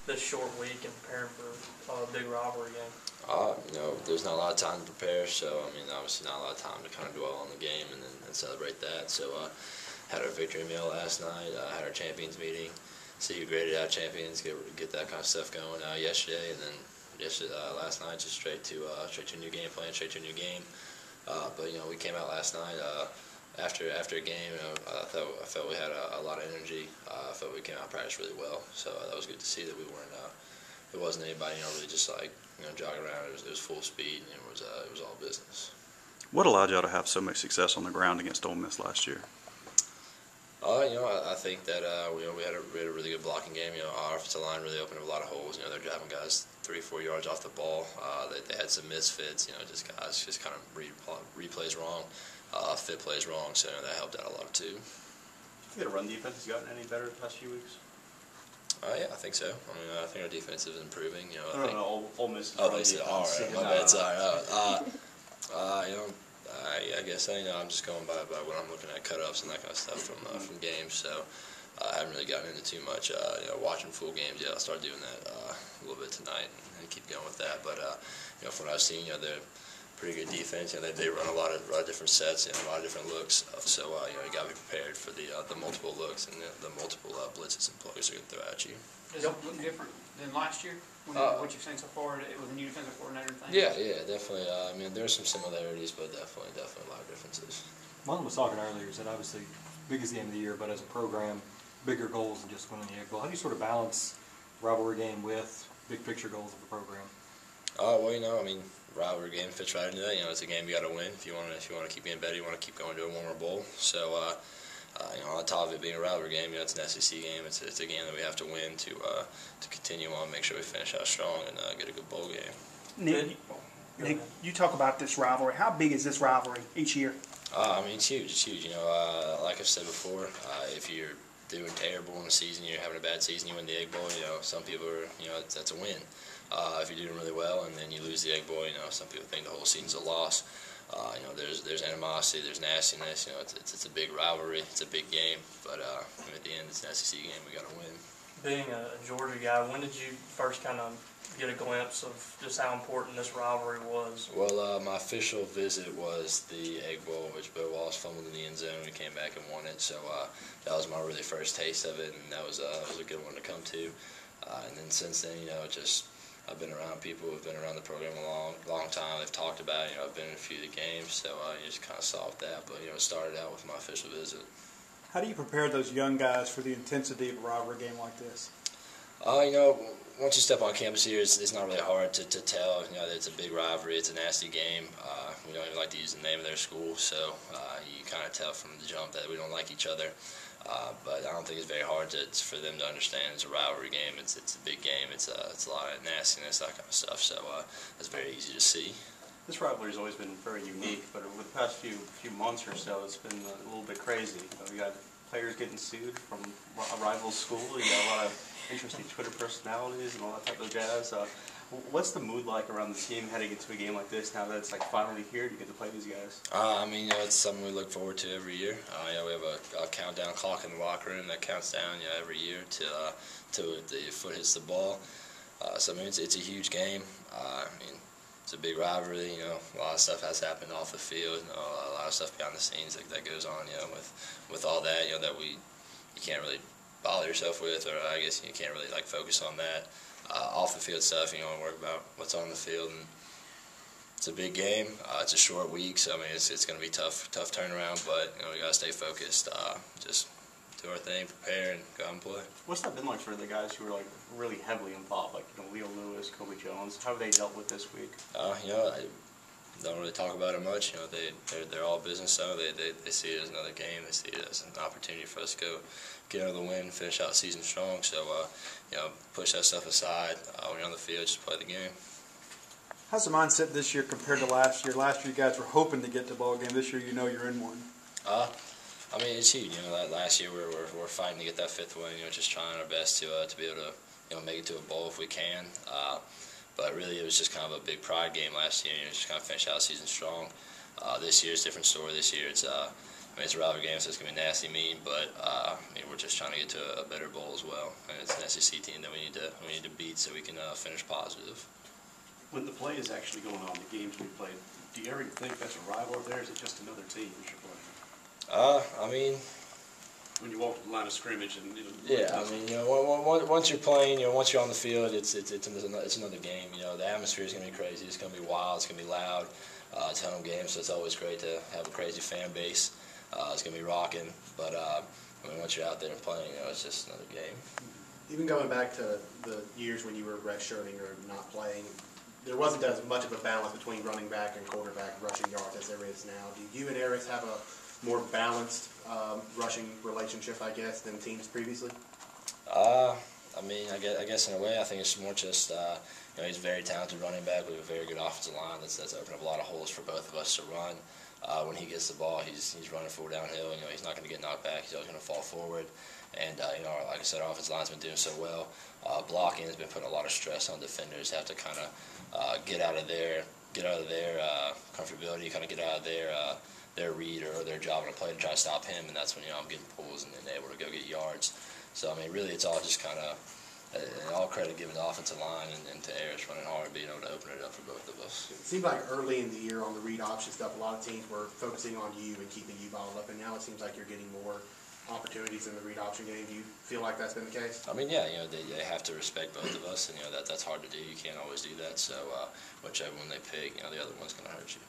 this short week and preparing for a big rivalry game? There's not a lot of time to prepare, so obviously not a lot of time to kind of dwell on the game and celebrate that. So, had our victory meal last night, had our champions meeting, see who graded out champions, get that kind of stuff going yesterday, and then last night just straight to a new game plan, straight to a new game. But we came out last night after a game. I felt we had a lot of energy. I felt we came out and practiced really well. So that was good to see that we weren't. It wasn't anybody really just like jogging around. It was full speed, and it was all business. What allowed y'all to have so much success on the ground against Ole Miss last year? I think that we had a really good blocking game. Our offensive line really opened up a lot of holes. They're driving guys 3-4 yards off the ball. They had some misfits. Just guys just kind of read plays wrong, fit plays wrong. So that helped out a lot too. Do you think the run defense has gotten any better the past few weeks? Yeah, I think so. I think our defense is improving. Ole Miss. Oh, they said, all right, my bad. Sorry. I guess I'm just going by what I'm looking at, cut-ups and that kind of stuff from games. So I haven't really gotten into too much watching full games yet. I'll start doing that a little bit tonight and keep going with that. But from what I've seen, they're pretty good defense. They run a lot of different sets and a lot of different looks. So you got to be prepared for the multiple looks and the multiple blitzes and plays they're going to throw at you. Does it look different than last year? What you've seen so far with a new defensive coordinator and things? Yeah, definitely. There's some similarities, but definitely a lot of differences. Marlon was talking earlier, he said obviously biggest game of the year, but as a program, bigger goals than just winning the Egg Bowl. How do you sort of balance rivalry game with big picture goals of the program? Rivalry game fits right into that. It's a game you got to win if you want to keep getting better. You want to keep going to a warmer bowl. So, on top of it being a rivalry game, it's an SEC game. It's a game that we have to win to continue on, make sure we finish out strong and get a good bowl game. Nick, you talk about this rivalry. How big is this rivalry each year? It's huge. It's huge. Like I've said before, if you're doing terrible in the season, you're having a bad season, you win the Egg Bowl. Some people are, that's a win. If you're doing really well and then you lose the Egg Bowl, some people think the whole season's a loss. There's animosity, there's nastiness. It's a big rivalry, it's a big game, but at the end, it's an SEC game. We got to win. Being a Georgia guy, when did you first kind of get a glimpse of just how important this rivalry was? Well, my official visit was the Egg Bowl, which Bo Wallace fumbled in the end zone. We came back and won it, so that was my really first taste of it, and that was a good one to come to. And then since then, I've been around people who've been around the program a long time. They've talked about it. I've been in a few of the games, so you just kind of saw that. But it started out with my official visit. How do you prepare those young guys for the intensity of a rivalry game like this? Once you step on campus here, it's not really hard to tell. That it's a big rivalry. It's a nasty game. We don't even like to use the name of their school, so you kind of tell from the jump that we don't like each other. But I don't think it's very hard for them to understand it's a rivalry game. It's a big game. It's a lot of nastiness, that kind of stuff. So it's very easy to see. This rivalry has always been very unique, but over the past few months or so, it's been a little bit crazy. We got players getting sued from a rival school. You got a lot of interesting Twitter personalities and all that type of jazz. What's the mood like around the team heading into a game like this now that it's finally here to get to play these guys? It's something we look forward to every year. We have a countdown clock in the locker room that counts down every year till the foot hits the ball. It's a huge game. It's a big rivalry. A lot of stuff has happened off the field. A lot of stuff behind the scenes that goes on. With all that, that you can't really bother yourself with, or I guess you can't really focus on that. Off the field stuff, you want to worry about what's on the field. And it's a big game. It's a short week, so it's going to be tough turnaround. But we got to stay focused. Just do our thing, prepare, and go out and play. What's that been like for the guys who are really heavily involved, Leo Lewis, Kobe Jones? How have they dealt with this week? I don't really talk about it much. They're all business, so they see it as another game. They see it as an opportunity for us to go get another win, finish out the season strong. So push that stuff aside. When you're on the field, just play the game. How's the mindset this year compared to last year? Last year you guys were hoping to get to the ball game. This year you're in one. It's huge. Last year we're fighting to get that fifth win. Just trying our best to be able to make it to a bowl if we can. But really, it was just kind of a big pride game last year. Just kind of finish out the season strong. This year it's a different story. This year it's I mean, it's a rivalry game, so it's going to be nasty mean, but I mean, we're just trying to get to a better bowl as well. And it's an SEC team that we need to beat so we can finish positive. When the play is actually going on, the games we played, do you ever think that's a rival of theirs, or is it just another team that you're playing? I mean, When you walk the line of scrimmage and, yeah, I mean, once you're playing, once you're on the field, it's another game. The atmosphere is going to be crazy. It's going to be wild. It's going to be loud. It's a home game, so it's always great to have a crazy fan base. It's going to be rocking. But I mean, once you're out there and playing, it's just another game. Even going back to the years when you were redshirting or not playing, there wasn't as much of a balance between running back and quarterback rushing yards as there is now. Do you and Eris have a more balanced rushing relationship, I guess, than teams previously? I mean, I guess in a way, I think it's more just, he's a very talented running back. We have a very good offensive line that's opened up a lot of holes for both of us to run. When he gets the ball, he's running full downhill. He's not going to get knocked back. He's always going to fall forward. And, like I said, our offensive line's been doing so well. Blocking has been putting a lot of stress on defenders. Have to kind of get out of their comfortability, kind of get out of their read or their job on a play to try to stop him. And that's when, I'm getting pulls and able to go get yards. So, I mean, really, it's all just kind of all credit given to the offensive line and to Eris running hard, being able to open it up for both of us. It seemed like early in the year on the read option stuff, a lot of teams were focusing on you and keeping you bottled up, and now it seems like you're getting more opportunities in the read option game. Do you feel like that's been the case? I mean, yeah, they have to respect both of us, and that's hard to do. You can't always do that. So whichever one they pick, the other one's going to hurt you.